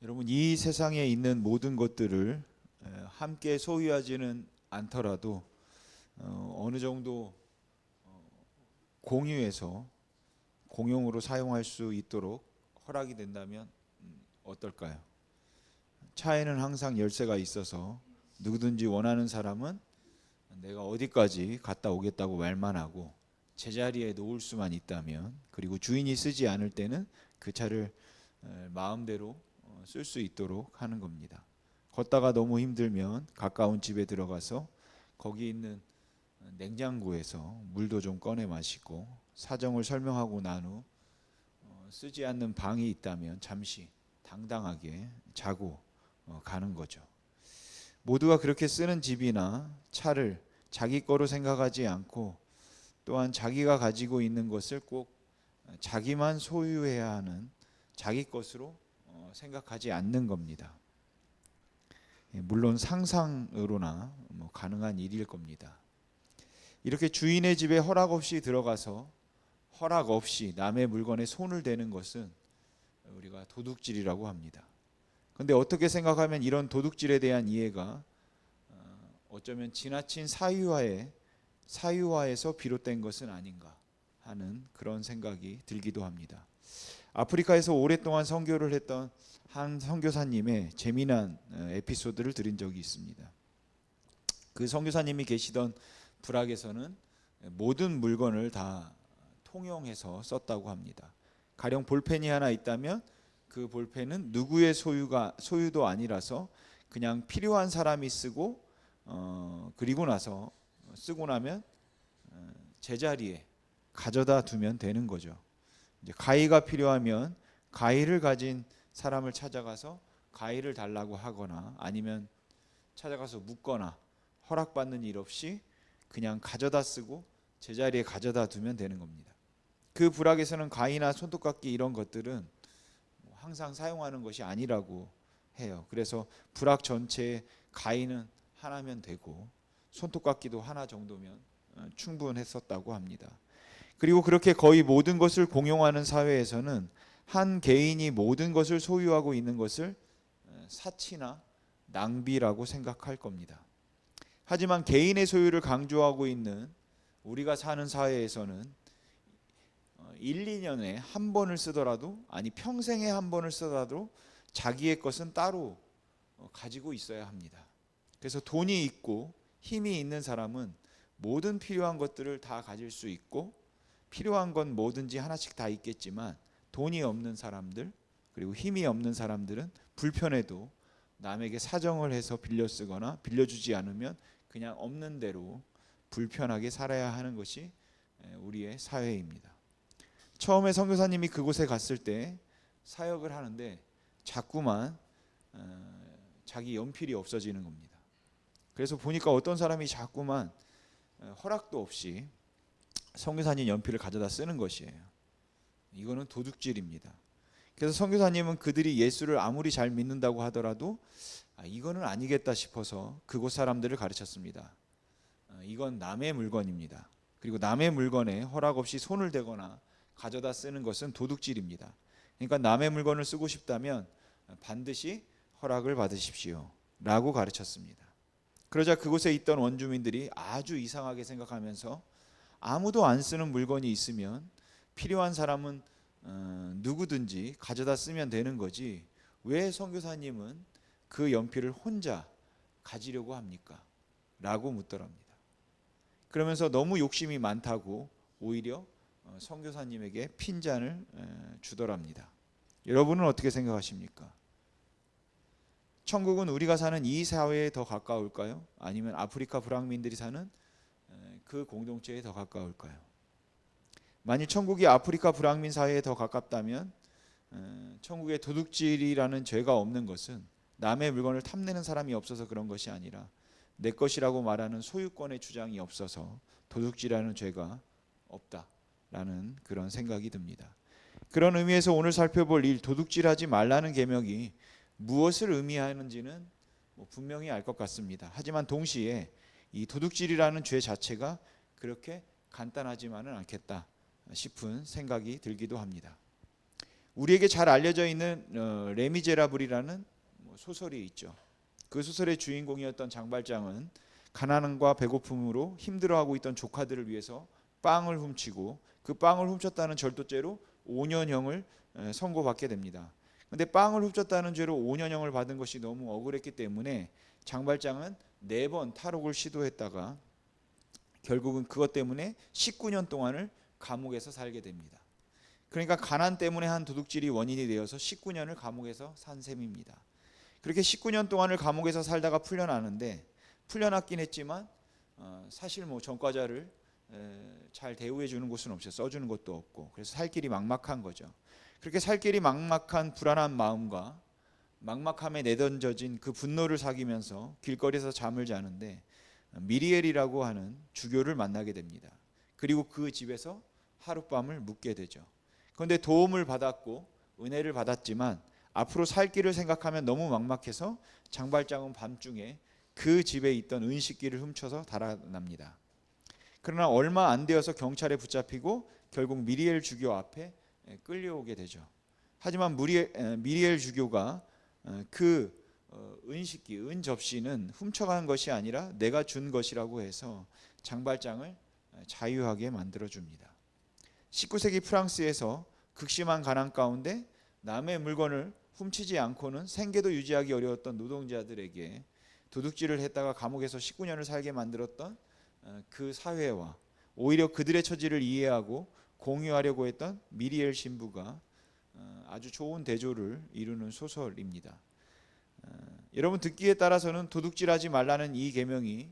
여러분, 이 세상에 있는 모든 것들을 함께 소유하지는 않더라도 어느 정도 공유해서 공용으로 사용할 수 있도록 허락이 된다면 어떨까요? 차에는 항상 열쇠가 있어서 누구든지 원하는 사람은 내가 어디까지 갔다 오겠다고 말만 하고 제자리에 놓을 수만 있다면, 그리고 주인이 쓰지 않을 때는 그 차를 마음대로 쓸 수 있도록 하는 겁니다. 걷다가 너무 힘들면 가까운 집에 들어가서 거기 있는 냉장고에서 물도 좀 꺼내 마시고 사정을 설명하고 난 후 쓰지 않는 방이 있다면 잠시 당당하게 자고 가는 거죠. 모두가 그렇게 쓰는 집이나 차를 자기 거로 생각하지 않고, 또한 자기가 가지고 있는 것을 꼭 자기만 소유해야 하는 자기 것으로 생각하지 않는 겁니다. 물론 상상으로나 가능한 일일 겁니다. 이렇게 주인의 집에 허락 없이 들어가서 허락 없이 남의 물건에 손을 대는 것은 우리가 도둑질이라고 합니다. 그런데 어떻게 생각하면 이런 도둑질에 대한 이해가 어쩌면 지나친 사유화에서 비롯된 것은 아닌가 하는 그런 생각이 들기도 합니다. 아프리카에서 오랫동안 선교를 했던 한 선교사님의 재미난 에피소드를 들은 적이 있습니다. 그 선교사님이 계시던 부락에서는 모든 물건을 다 통용해서 썼다고 합니다. 가령 볼펜이 하나 있다면 그 볼펜은 누구의 소유도 아니라서 그냥 필요한 사람이 쓰고 그리고 나서 쓰고 나면 제자리에 가져다 두면 되는 거죠. 이제 가위가 필요하면 가위를 가진 사람을 찾아가서 가위를 달라고 하거나, 아니면 찾아가서 묻거나, 허락받는 일 없이 그냥 가져다 쓰고 제자리에 가져다 두면 되는 겁니다. 그 부락에서는 가위나 손톱깎이 이런 것들은 항상 사용하는 것이 아니라고 해요. 그래서 부락 전체에 가위는 하나면 되고 손톱깎이도 하나 정도면 충분했었다고 합니다. 그리고 그렇게 거의 모든 것을 공용하는 사회에서는 한 개인이 모든 것을 소유하고 있는 것을 사치나 낭비라고 생각할 겁니다. 하지만 개인의 소유를 강조하고 있는 우리가 사는 사회에서는 1, 2년에 한 번을 쓰더라도, 아니 평생에 한 번을 쓰더라도 자기의 것은 따로 가지고 있어야 합니다. 그래서 돈이 있고 힘이 있는 사람은 모든 필요한 것들을 다 가질 수 있고, 필요한 건 뭐든지 하나씩 다 있겠지만 돈이 없는 사람들, 그리고 힘이 없는 사람들은 불편해도 남에게 사정을 해서 빌려 쓰거나 빌려주지 않으면 그냥 없는 대로 불편하게 살아야 하는 것이 우리의 사회입니다. 처음에 선교사님이 그곳에 갔을 때 사역을 하는데 자꾸만 자기 연필이 없어지는 겁니다. 그래서 보니까 어떤 사람이 자꾸만 허락도 없이 선교사님 연필을 가져다 쓰는 것이에요. 이거는 도둑질입니다. 그래서 선교사님은 그들이 예수를 아무리 잘 믿는다고 하더라도 이거는 아니겠다 싶어서 그곳 사람들을 가르쳤습니다. 이건 남의 물건입니다. 그리고 남의 물건에 허락 없이 손을 대거나 가져다 쓰는 것은 도둑질입니다. 그러니까 남의 물건을 쓰고 싶다면 반드시 허락을 받으십시오 라고 가르쳤습니다. 그러자 그곳에 있던 원주민들이 아주 이상하게 생각하면서 아무도 안 쓰는 물건이 있으면 필요한 사람은 누구든지 가져다 쓰면 되는 거지, 왜 선교사님은 그 연필을 혼자 가지려고 합니까? 라고 묻더랍니다. 그러면서 너무 욕심이 많다고 오히려 선교사님에게 핀잔을 주더랍니다. 여러분은 어떻게 생각하십니까? 천국은 우리가 사는 이 사회에 더 가까울까요? 아니면 아프리카 불황민들이 사는 그 공동체에 더 가까울까요? 만일 천국이 아프리카 불황민 사회에 더 가깝다면 천국에 도둑질이라는 죄가 없는 것은 남의 물건을 탐내는 사람이 없어서 그런 것이 아니라 내 것이라고 말하는 소유권의 주장이 없어서 도둑질하는 죄가 없다라는 그런 생각이 듭니다. 그런 의미에서 오늘 살펴볼 도둑질하지 말라는 계명이 무엇을 의미하는지는 분명히 알 것 같습니다. 하지만 동시에 이 도둑질이라는 죄 자체가 그렇게 간단하지만은 않겠다 싶은 생각이 들기도 합니다. 우리에게 잘 알려져 있는 레미제라블이라는 소설이 있죠. 그 소설의 주인공이었던 장발장은 가난과 배고픔으로 힘들어하고 있던 조카들을 위해서 빵을 훔치고 그 빵을 훔쳤다는 절도죄로 5년형을 선고받게 됩니다. 그런데 빵을 훔쳤다는 죄로 5년형을 받은 것이 너무 억울했기 때문에 장발장은 4번 탈옥을 시도했다가 결국은 그것 때문에 19년 동안을 감옥에서 살게 됩니다. 그러니까 가난 때문에 한 도둑질이 원인이 되어서 19년을 감옥에서 산 셈입니다. 그렇게 19년 동안을 감옥에서 살다가 풀려나는데, 풀려났긴 했지만 사실 전과자를 잘 대우해 주는 곳은 없어요. 써주는 것도 없고, 그래서 살 길이 막막한 거죠. 그렇게 살 길이 막막한 불안한 마음과 막막함에 내던져진 그 분노를 사귀면서 길거리에서 잠을 자는데 미리엘이라고 하는 주교를 만나게 됩니다. 그리고 그 집에서 하룻밤을 묵게 되죠. 그런데 도움을 받았고 은혜를 받았지만 앞으로 살 길을 생각하면 너무 막막해서 장발장은 밤중에 그 집에 있던 은식기를 훔쳐서 달아납니다. 그러나 얼마 안 되어서 경찰에 붙잡히고 결국 미리엘 주교 앞에 끌려오게 되죠. 하지만 미리엘 주교가 그 은식기, 은접시는 훔쳐간 것이 아니라 내가 준 것이라고 해서 장발장을 자유하게 만들어줍니다. 19세기 프랑스에서 극심한 가난 가운데 남의 물건을 훔치지 않고는 생계도 유지하기 어려웠던 노동자들에게 도둑질을 했다가 감옥에서 19년을 살게 만들었던 그 사회와 오히려 그들의 처지를 이해하고 공유하려고 했던 미리엘 신부가 아주 좋은 대조를 이루는 소설입니다. 여러분 듣기에 따라서는 도둑질하지 말라는 이 계명이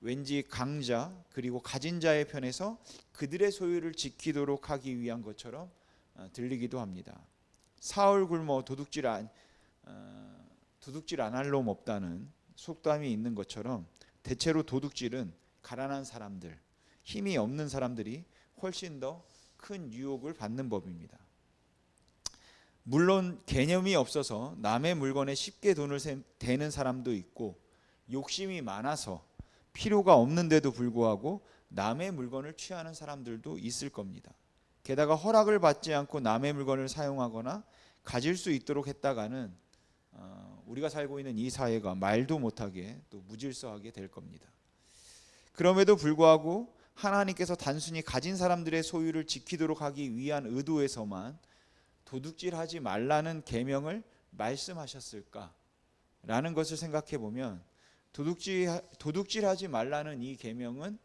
왠지 강자 그리고 가진 자의 편에서 그들의 소유를 지키도록 하기 위한 것처럼 들리기도 합니다. 사흘 굶어 도둑질 안 할 놈 없다는 속담이 있는 것처럼 대체로 도둑질은 가난한 사람들, 힘이 없는 사람들이 훨씬 더 큰 유혹을 받는 법입니다. 물론 개념이 없어서 남의 물건에 쉽게 돈을 대는 사람도 있고 욕심이 많아서 필요가 없는데도 불구하고 남의 물건을 취하는 사람들도 있을 겁니다. 게다가 허락을 받지 않고 남의 물건을 사용하거나 가질 수 있도록 했다가는 우리가 살고 있는 이 사회가 말도 못하게 또 무질서하게 될 겁니다. 그럼에도 불구하고 하나님께서 단순히 가진 사람들의 소유를 지키도록 하기 위한 의도에서만 도둑질하지 말라는 계명을 말씀하셨을까라는 것을 생각해 보면 도둑질하지 말라는 이 계명은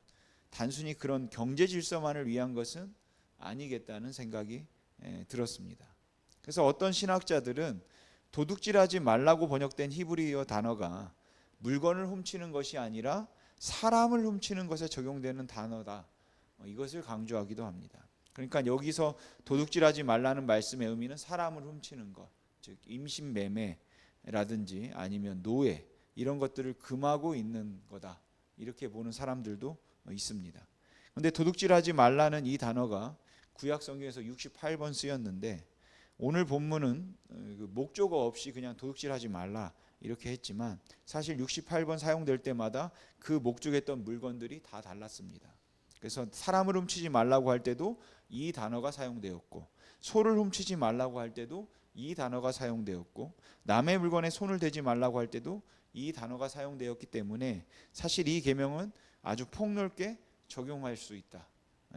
단순히 그런 경제 질서만을 위한 것은 아니겠다는 생각이 들었습니다. 그래서 어떤 신학자들은 도둑질하지 말라고 번역된 히브리어 단어가 물건을 훔치는 것이 아니라 사람을 훔치는 것에 적용되는 단어다, 이것을 강조하기도 합니다. 그러니까 여기서 도둑질하지 말라는 말씀의 의미는 사람을 훔치는 것, 즉 임신매매라든지 아니면 노예 이런 것들을 금하고 있는 거다, 이렇게 보는 사람들도 있습니다. 그런데 도둑질하지 말라는 이 단어가 구약 성경에서 68번 쓰였는데 오늘 본문은 목적어 없이 그냥 도둑질하지 말라 이렇게 했지만 사실 68번 사용될 때마다 그 목적했던 물건들이 다 달랐습니다. 그래서 사람을 훔치지 말라고 할 때도 이 단어가 사용되었고, 소를 훔치지 말라고 할 때도 이 단어가 사용되었고, 남의 물건에 손을 대지 말라고 할 때도 이 단어가 사용되었기 때문에 사실 이 계명은 아주 폭넓게 적용할 수 있다,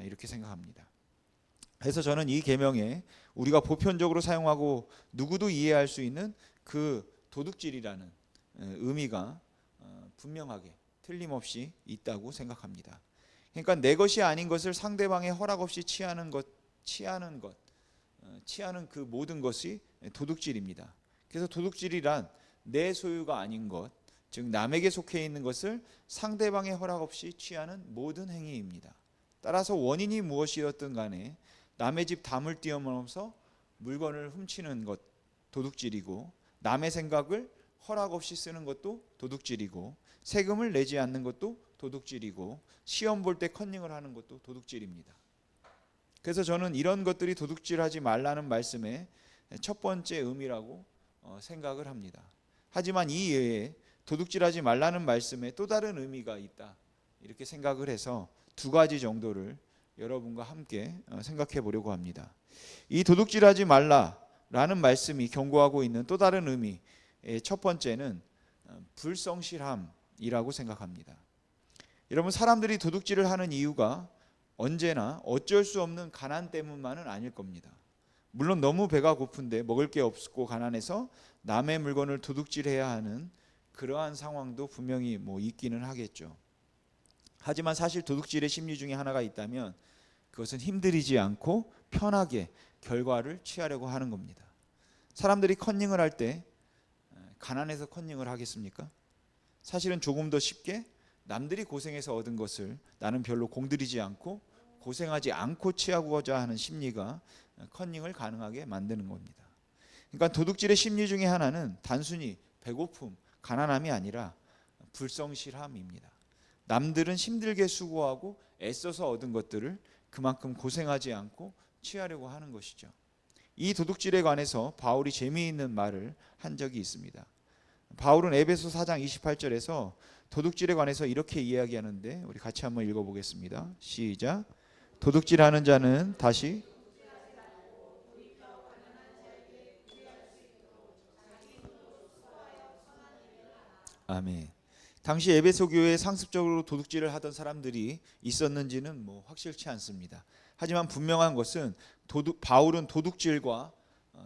이렇게 생각합니다. 그래서 저는 이 계명에 우리가 보편적으로 사용하고 누구도 이해할 수 있는 그 도둑질이라는 의미가 분명하게 틀림없이 있다고 생각합니다. 그러니까 내 것이 아닌 것을 상대방의 허락 없이 취하는 그 모든 것이 도둑질입니다. 그래서 도둑질이란 내 소유가 아닌 것, 즉 남에게 속해 있는 것을 상대방의 허락 없이 취하는 모든 행위입니다. 따라서 원인이 무엇이었든 간에 남의 집 담을 뛰어넘어서 물건을 훔치는 것 도둑질이고, 남의 생각을 허락 없이 쓰는 것도 도둑질이고, 세금을 내지 않는 것도 도둑질이고, 시험 볼 때 컨닝을 하는 것도 도둑질입니다. 그래서 저는 이런 것들이 도둑질하지 말라는 말씀의 첫 번째 의미라고 생각을 합니다. 하지만 이 외에 도둑질하지 말라는 말씀에 또 다른 의미가 있다, 이렇게 생각을 해서 두 가지 정도를 여러분과 함께 생각해 보려고 합니다. 이 도둑질하지 말라, 라는 말씀이 경고하고 있는 또 다른 의미, 첫 번째는 불성실함이라고 생각합니다. 여러분, 사람들이 도둑질을 하는 이유가 언제나 어쩔 수 없는 가난 때문만은 아닐 겁니다. 물론 너무 배가 고픈데 먹을 게 없고 가난해서 남의 물건을 도둑질해야 하는 그러한 상황도 분명히 있기는 하겠죠. 하지만 사실 도둑질의 심리 중에 하나가 있다면 그것은 힘들이지 않고 편하게 결과를 취하려고 하는 겁니다. 사람들이 컨닝을 할 때 가난해서 컨닝을 하겠습니까? 사실은 조금 더 쉽게 남들이 고생해서 얻은 것을 나는 별로 공들이지 않고 고생하지 않고 취하고자 하는 심리가 컨닝을 가능하게 만드는 겁니다. 그러니까 도둑질의 심리 중에 하나는 단순히 배고픔, 가난함이 아니라 불성실함입니다. 남들은 힘들게 수고하고 애써서 얻은 것들을 그만큼 고생하지 않고 취하려고 하는 것이죠. 이 도둑질에 관해서 바울이 재미있는 말을 한 적이 있습니다. 바울은 에베소 4장 28절에서 도둑질에 관해서 이렇게 이야기하는데 우리 같이 한번 읽어보겠습니다. 시작. 도둑질하는 자는 다시 아멘. 당시 에베소 교회에 상습적으로 도둑질을 하던 사람들이 있었는지는 확실치 않습니다. 하지만 분명한 것은 바울은 도둑질과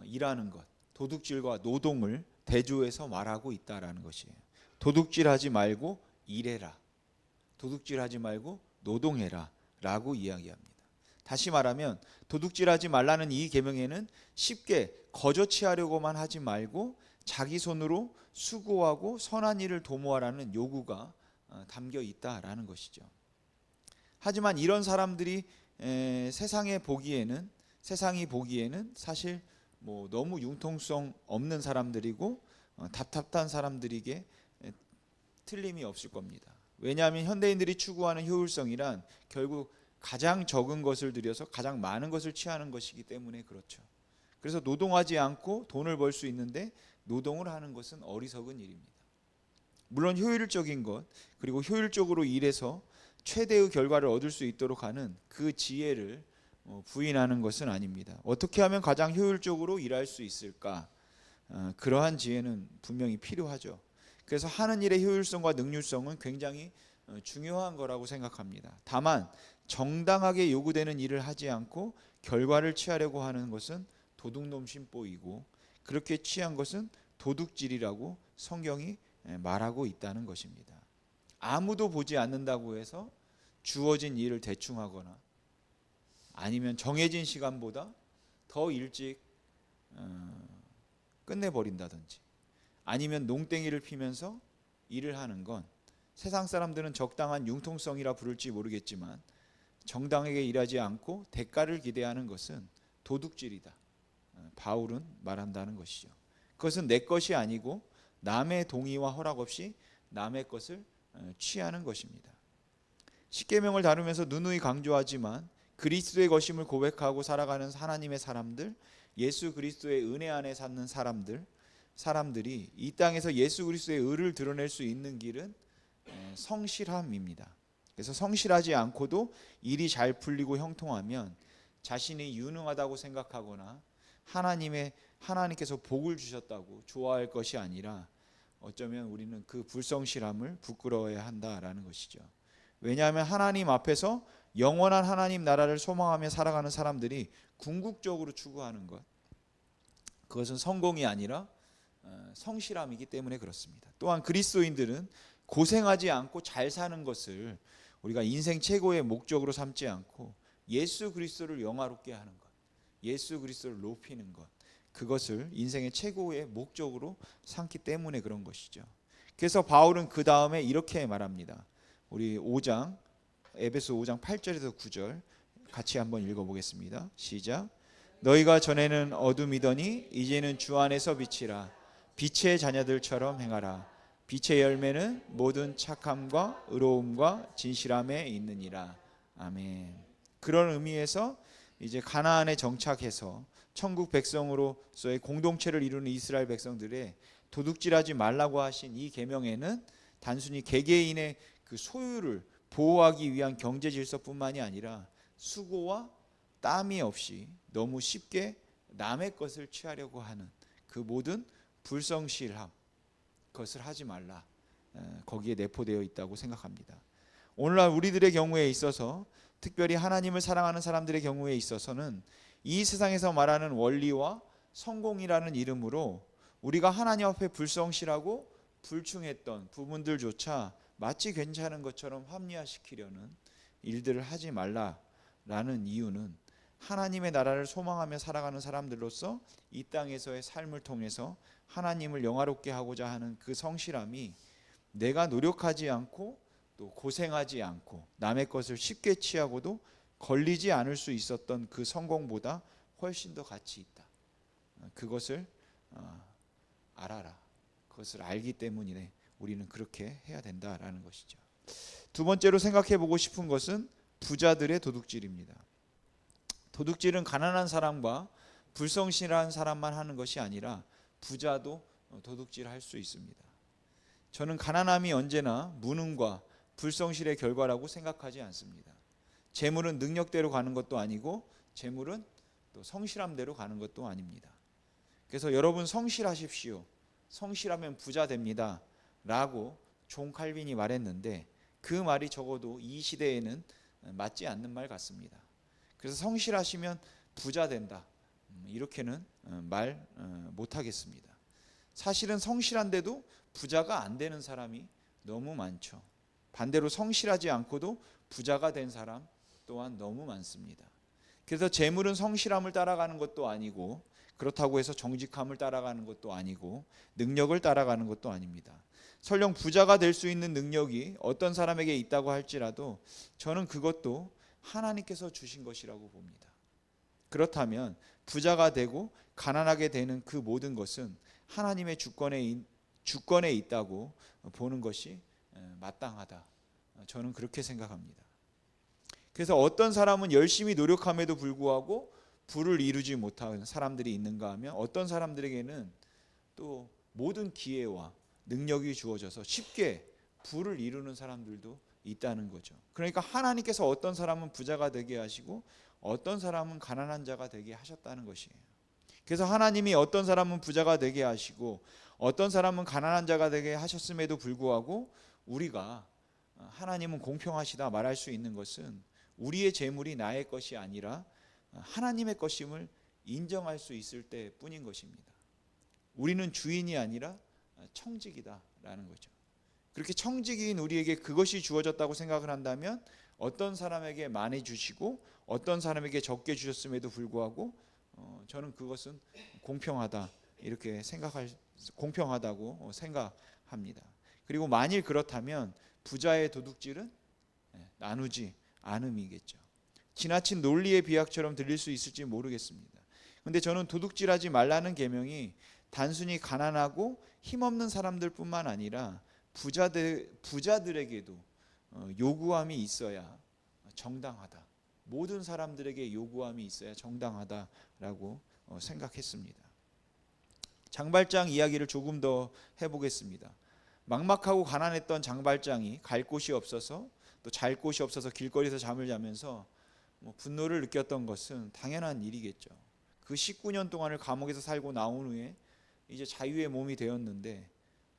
일하는 것, 도둑질과 노동을 대조해서 말하고 있다라는 것이에요. 도둑질하지 말고 일해라. 도둑질하지 말고 노동해라 라고 이야기합니다. 다시 말하면 도둑질하지 말라는 이 계명에는 쉽게 거저 취하려고만 하지 말고 자기 손으로 수고하고 선한 일을 도모하라는 요구가 담겨 있다라는 것이죠. 하지만 이런 사람들이 세상이 보기에는 사실 너무 융통성 없는 사람들이고 답답한 사람들에게 틀림이 없을 겁니다. 왜냐하면 현대인들이 추구하는 효율성이란 결국 가장 적은 것을 들여서 가장 많은 것을 취하는 것이기 때문에 그렇죠. 그래서 노동하지 않고 돈을 벌 수 있는데 노동을 하는 것은 어리석은 일입니다. 물론 효율적인 것, 그리고 효율적으로 일해서 최대의 결과를 얻을 수 있도록 하는 그 지혜를 부인하는 것은 아닙니다. 어떻게 하면 가장 효율적으로 일할 수 있을까? 그러한 지혜는 분명히 필요하죠. 그래서 하는 일의 효율성과 능률성은 굉장히 중요한 거라고 생각합니다. 다만 정당하게 요구되는 일을 하지 않고 결과를 취하려고 하는 것은 도둑놈 심보이고, 그렇게 취한 것은 도둑질이라고 성경이 말하고 있다는 것입니다. 아무도 보지 않는다고 해서 주어진 일을 대충 하거나 아니면 정해진 시간보다 더 일찍 끝내버린다든지 아니면 농땡이를 피면서 일을 하는 건 세상 사람들은 적당한 융통성이라 부를지 모르겠지만 정당하게 일하지 않고 대가를 기대하는 것은 도둑질이다. 바울은 말한다는 것이죠. 그것은 내 것이 아니고 남의 동의와 허락 없이 남의 것을 취하는 것입니다. 십계명을 다루면서 누누이 강조하지만 그리스도의 것임을 고백하고 살아가는 하나님의 사람들, 예수 그리스도의 은혜 안에 사는 사람들이 이 땅에서 예수 그리스도의 의를 드러낼 수 있는 길은 성실함입니다. 그래서 성실하지 않고도 일이 잘 풀리고 형통하면 자신이 유능하다고 생각하거나 하나님께서 복을 주셨다고 좋아할 것이 아니라 어쩌면 우리는 그 불성실함을 부끄러워해야 한다라는 것이죠. 왜냐하면 하나님 앞에서 영원한 하나님 나라를 소망하며 살아가는 사람들이 궁극적으로 추구하는 것, 그것은 성공이 아니라 성실함이기 때문에 그렇습니다. 또한 그리스도인들은 고생하지 않고 잘 사는 것을 우리가 인생 최고의 목적으로 삼지 않고 예수 그리스도를 영화롭게 하는 것, 예수 그리스도를 높이는 것, 그것을 인생의 최고의 목적으로 삼기 때문에 그런 것이죠. 그래서 바울은 그 다음에 이렇게 말합니다. 우리 에베소 5장 8절에서 9절 같이 한번 읽어보겠습니다. 시작. 너희가 전에는 어둠이더니 이제는 주 안에서 빛이라. 빛의 자녀들처럼 행하라. 빛의 열매는 모든 착함과 의로움과 진실함에 있느니라. 아멘. 그런 의미에서 이제 가나안에 정착해서 천국 백성으로서의 공동체를 이루는 이스라엘 백성들의 도둑질하지 말라고 하신 이 계명에는 단순히 개개인의 그 소유를 보호하기 위한 경제 질서뿐만이 아니라 수고와 땀이 없이 너무 쉽게 남의 것을 취하려고 하는 그 모든 불성실함, 그것을 하지 말라. 거기에 내포되어 있다고 생각합니다. 오늘날 우리들의 경우에 있어서, 특별히 하나님을 사랑하는 사람들의 경우에 있어서는 이 세상에서 말하는 원리와 성공이라는 이름으로 우리가 하나님 앞에 불성실하고 불충했던 부분들조차 마치 괜찮은 것처럼 합리화시키려는 일들을 하지 말라라는 이유는, 하나님의 나라를 소망하며 살아가는 사람들로서 이 땅에서의 삶을 통해서 하나님을 영화롭게 하고자 하는 그 성실함이 내가 노력하지 않고 또 고생하지 않고 남의 것을 쉽게 취하고도 걸리지 않을 수 있었던 그 성공보다 훨씬 더 가치 있다. 그것을 알아라. 그것을 알기 때문이네 우리는 그렇게 해야 된다라는 것이죠. 두 번째로 생각해 보고 싶은 것은 부자들의 도둑질입니다. 도둑질은 가난한 사람과 불성실한 사람만 하는 것이 아니라 부자도 도둑질할 수 있습니다. 저는 가난함이 언제나 무능과 불성실의 결과라고 생각하지 않습니다. 재물은 능력대로 가는 것도 아니고 재물은 또 성실함대로 가는 것도 아닙니다. 그래서 여러분 성실하십시오. 성실하면 부자 됩니다. 라고 존 칼빈이 말했는데 그 말이 적어도 이 시대에는 맞지 않는 말 같습니다. 그래서 성실하시면 부자 된다. 이렇게는 말 못하겠습니다. 사실은 성실한데도 부자가 안 되는 사람이 너무 많죠. 반대로 성실하지 않고도 부자가 된 사람 또한 너무 많습니다. 그래서 재물은 성실함을 따라가는 것도 아니고, 그렇다고 해서 정직함을 따라가는 것도 아니고, 능력을 따라가는 것도 아닙니다. 설령 부자가 될 수 있는 능력이 어떤 사람에게 있다고 할지라도 저는 그것도 하나님께서 주신 것이라고 봅니다. 그렇다면 부자가 되고 가난하게 되는 그 모든 것은 하나님의 주권에 있다고 보는 것이 마땅하다. 저는 그렇게 생각합니다. 그래서 어떤 사람은 열심히 노력함에도 불구하고 부를 이루지 못하는 사람들이 있는가 하면, 어떤 사람들에게는 또 모든 기회와 능력이 주어져서 쉽게 부를 이루는 사람들도 있다는 거죠. 그러니까 하나님께서 어떤 사람은 부자가 되게 하시고 어떤 사람은 가난한 자가 되게 하셨다는 것이에요. 그래서 하나님이 어떤 사람은 부자가 되게 하시고 어떤 사람은 가난한 자가 되게 하셨음에도 불구하고 우리가 하나님은 공평하시다 말할 수 있는 것은 우리의 재물이 나의 것이 아니라 하나님의 것임을 인정할 수 있을 때뿐인 것입니다. 우리는 주인이 아니라 청직이다라는 거죠. 그렇게 청직인 우리에게 그것이 주어졌다고 생각을 한다면 어떤 사람에게 많이 주시고 어떤 사람에게 적게 주셨음에도 불구하고 저는 그것은 공평하다, 이렇게 공평하다고 생각합니다. 그리고 만일 그렇다면 부자의 도둑질은 나누지 않음이겠죠. 지나친 논리의 비약처럼 들릴 수 있을지 모르겠습니다. 그런데 저는 도둑질하지 말라는 계명이 단순히 가난하고 힘없는 사람들뿐만 아니라 부자들에게도 요구함이 있어야 정당하다. 모든 사람들에게 요구함이 있어야 정당하다라고 생각했습니다. 장발장 이야기를 조금 더 해보겠습니다. 막막하고 가난했던 장발장이 갈 곳이 없어서, 또 잘 곳이 없어서 길거리에서 잠을 자면서 분노를 느꼈던 것은 당연한 일이겠죠. 그 19년 동안을 감옥에서 살고 나온 후에 이제 자유의 몸이 되었는데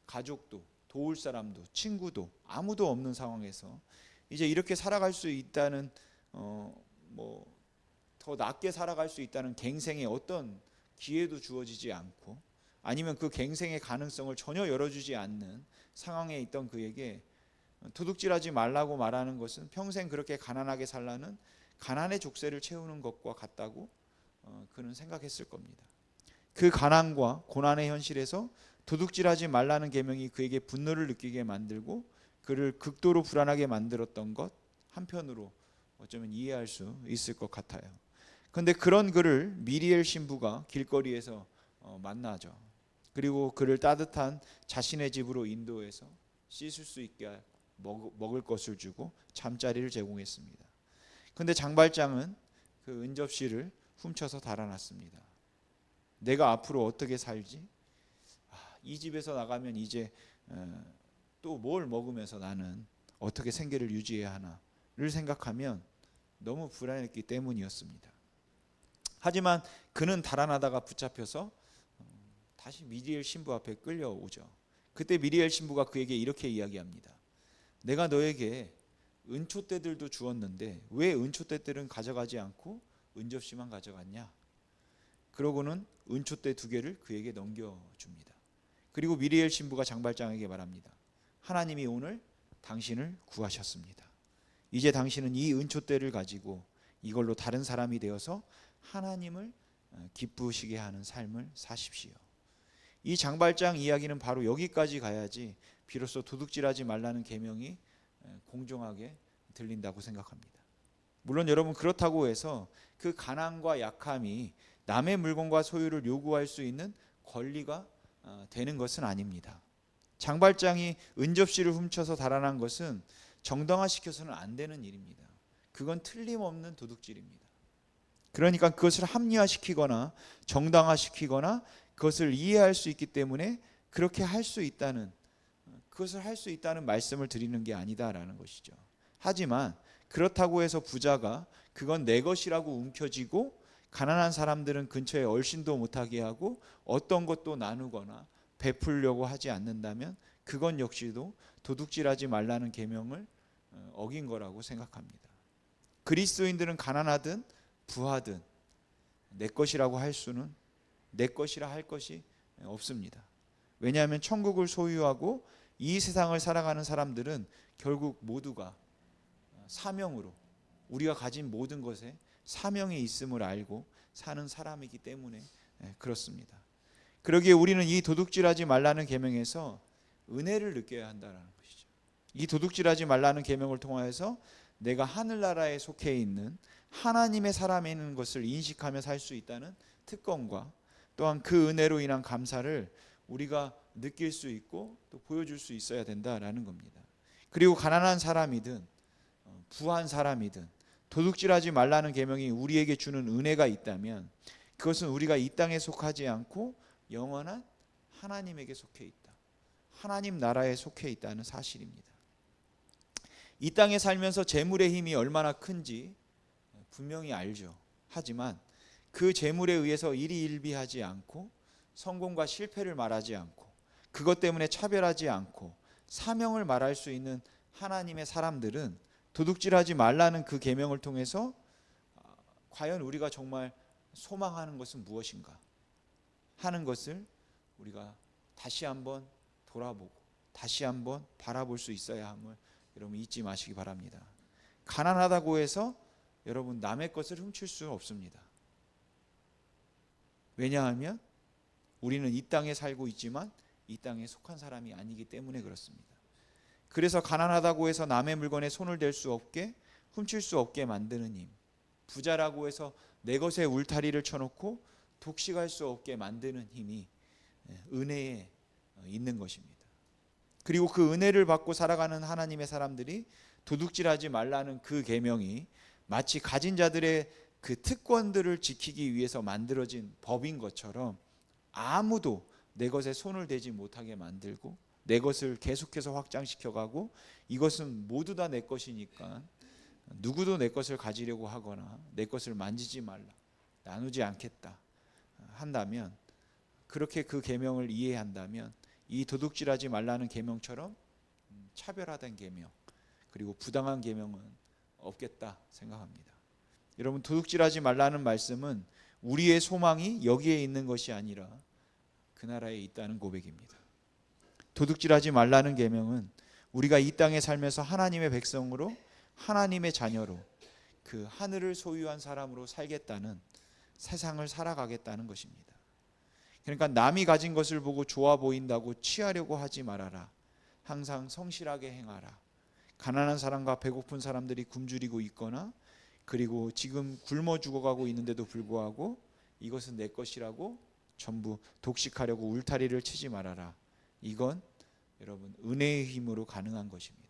가족도 도울 사람도 친구도 아무도 없는 상황에서 이제 이렇게 살아갈 수 있다는 더 낫게 살아갈 수 있다는 갱생의 어떤 기회도 주어지지 않고, 아니면 그 갱생의 가능성을 전혀 열어주지 않는 상황에 있던 그에게 도둑질하지 말라고 말하는 것은 평생 그렇게 가난하게 살라는 가난의 족쇄를 채우는 것과 같다고 그는 생각했을 겁니다. 그 가난과 고난의 현실에서 도둑질하지 말라는 계명이 그에게 분노를 느끼게 만들고 그를 극도로 불안하게 만들었던 것, 한편으로 어쩌면 이해할 수 있을 것 같아요. 그런데 그런 그를 미리엘 신부가 길거리에서 만나죠. 그리고 그를 따뜻한 자신의 집으로 인도해서 씻을 수 있게 먹을 것을 주고 잠자리를 제공했습니다. 그런데 장발장은 그 은접시를 훔쳐서 달아났습니다. 내가 앞으로 어떻게 살지? 이 집에서 나가면 이제 또 뭘 먹으면서 나는 어떻게 생계를 유지해야 하나를 생각하면 너무 불안했기 때문이었습니다. 하지만 그는 달아나다가 붙잡혀서 다시 미리엘 신부 앞에 끌려오죠. 그때 미리엘 신부가 그에게 이렇게 이야기합니다. 내가 너에게 은초대들도 주었는데 왜 은초대들은 가져가지 않고 은접시만 가져갔냐? 그러고는 은초대 2개를 그에게 넘겨줍니다. 그리고 미리엘 신부가 장발장에게 말합니다. 하나님이 오늘 당신을 구하셨습니다. 이제 당신은 이 은초대를 가지고 이걸로 다른 사람이 되어서 하나님을 기쁘시게 하는 삶을 사십시오. 이 장발장 이야기는 바로 여기까지 가야지 비로소 도둑질하지 말라는 계명이 공정하게 들린다고 생각합니다. 물론 여러분, 그렇다고 해서 그 가난과 약함이 남의 물건과 소유를 요구할 수 있는 권리가 되는 것은 아닙니다. 장발장이 은접시를 훔쳐서 달아난 것은 정당화시켜서는 안 되는 일입니다. 그건 틀림없는 도둑질입니다. 그러니까 그것을 합리화시키거나 정당화시키거나 그것을 이해할 수 있기 때문에 그렇게 할 수 있다는, 그것을 할 수 있다는 말씀을 드리는 게 아니다라는 것이죠. 하지만 그렇다고 해서 부자가 그건 내 것이라고 움켜쥐고 가난한 사람들은 근처에 얼씬도 못하게 하고 어떤 것도 나누거나 베풀려고 하지 않는다면 그건 역시도 도둑질하지 말라는 계명을 어긴 거라고 생각합니다. 그리스도인들은 가난하든 부하든 내 것이라고 할 수는, 내 것이라 할 것이 없습니다. 왜냐하면 천국을 소유하고 이 세상을 살아가는 사람들은 결국 모두가 사명으로, 우리가 가진 모든 것에 사명이 있음을 알고 사는 사람이기 때문에 그렇습니다. 그러기에 우리는 이 도둑질하지 말라는 계명에서 은혜를 느껴야 한다는 것이죠. 이 도둑질하지 말라는 계명을 통하여서 내가 하늘나라에 속해 있는 하나님의 사람인 것을 인식하며 살 수 있다는 특권과 또한 그 은혜로 인한 감사를 우리가 느낄 수 있고 또 보여줄 수 있어야 된다라는 겁니다. 그리고 가난한 사람이든 부한 사람이든 도둑질하지 말라는 계명이 우리에게 주는 은혜가 있다면 그것은 우리가 이 땅에 속하지 않고 영원한 하나님에게 속해 있다, 하나님 나라에 속해 있다는 사실입니다. 이 땅에 살면서 재물의 힘이 얼마나 큰지 분명히 알죠. 하지만 그 재물에 의해서 일희일비하지 않고 성공과 실패를 말하지 않고 그것 때문에 차별하지 않고 사명을 말할 수 있는 하나님의 사람들은 도둑질하지 말라는 그 계명을 통해서 과연 우리가 정말 소망하는 것은 무엇인가 하는 것을 우리가 다시 한번 돌아보고 다시 한번 바라볼 수 있어야 함을 여러분 잊지 마시기 바랍니다. 가난하다고 해서 여러분 남의 것을 훔칠 수 없습니다. 왜냐하면 우리는 이 땅에 살고 있지만 이 땅에 속한 사람이 아니기 때문에 그렇습니다. 그래서 가난하다고 해서 남의 물건에 손을 댈 수 없게, 훔칠 수 없게 만드는 힘, 부자라고 해서 내 것에 울타리를 쳐놓고 독식할 수 없게 만드는 힘이 은혜에 있는 것입니다. 그리고 그 은혜를 받고 살아가는 하나님의 사람들이 도둑질하지 말라는 그 계명이 마치 가진 자들의 그 특권들을 지키기 위해서 만들어진 법인 것처럼 아무도 내 것에 손을 대지 못하게 만들고 내 것을 계속해서 확장시켜가고 이것은 모두 다 내 것이니까 누구도 내 것을 가지려고 하거나 내 것을 만지지 말라, 나누지 않겠다 한다면, 그렇게 그 계명을 이해한다면 이 도둑질하지 말라는 계명처럼 차별화된 계명 그리고 부당한 계명은 없겠다 생각합니다. 여러분, 도둑질하지 말라는 말씀은 우리의 소망이 여기에 있는 것이 아니라 그 나라에 있다는 고백입니다. 도둑질하지 말라는 계명은 우리가 이 땅에 살면서 하나님의 백성으로, 하나님의 자녀로, 그 하늘을 소유한 사람으로 살겠다는, 세상을 살아가겠다는 것입니다. 그러니까 남이 가진 것을 보고 좋아 보인다고 취하려고 하지 말아라. 항상 성실하게 행하라. 가난한 사람과 배고픈 사람들이 굶주리고 있거나 그리고 지금 굶어 죽어가고 있는데도 불구하고 이것은 내 것이라고 전부 독식하려고 울타리를 치지 말아라. 이건 여러분 은혜의 힘으로 가능한 것입니다.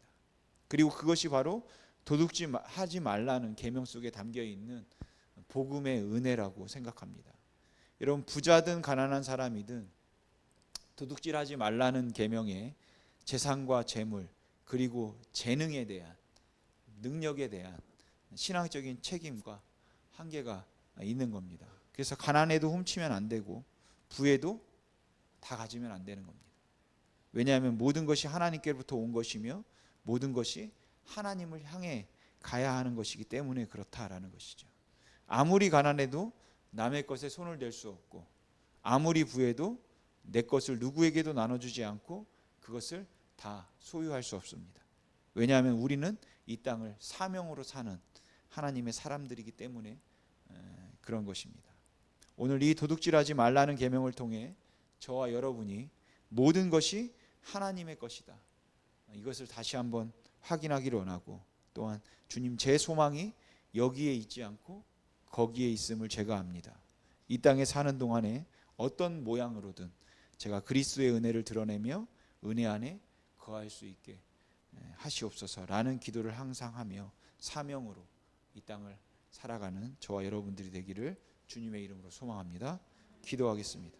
그리고 그것이 바로 도둑질하지 말라는 계명 속에 담겨 있는 복음의 은혜라고 생각합니다. 여러분, 부자든 가난한 사람이든 도둑질하지 말라는 계명에 재산과 재물 그리고 재능에 대한, 능력에 대한 신앙적인 책임과 한계가 있는 겁니다. 그래서 가난해도 훔치면 안 되고 부에도 다 가지면 안 되는 겁니다. 왜냐하면 모든 것이 하나님께로부터 온 것이며 모든 것이 하나님을 향해 가야 하는 것이기 때문에 그렇다라는 것이죠. 아무리 가난해도 남의 것에 손을 댈 수 없고 아무리 부해도 내 것을 누구에게도 나눠주지 않고 그것을 다 소유할 수 없습니다. 왜냐하면 우리는 이 땅을 사명으로 사는 하나님의 사람들이기 때문에 그런 것입니다. 오늘 이 도둑질하지 말라는 계명을 통해 저와 여러분이 모든 것이 하나님의 것이다, 이것을 다시 한번 확인하기를 원하고, 또한 주님, 제 소망이 여기에 있지 않고 거기에 있음을 제가 압니다. 이 땅에 사는 동안에 어떤 모양으로든 제가 그리스도의 은혜를 드러내며 은혜 안에 거할 수 있게 하시옵소서라는 기도를 항상 하며 사명으로 이 땅을 살아가는 저와 여러분들이 되기를 주님의 이름으로 소망합니다. 기도하겠습니다.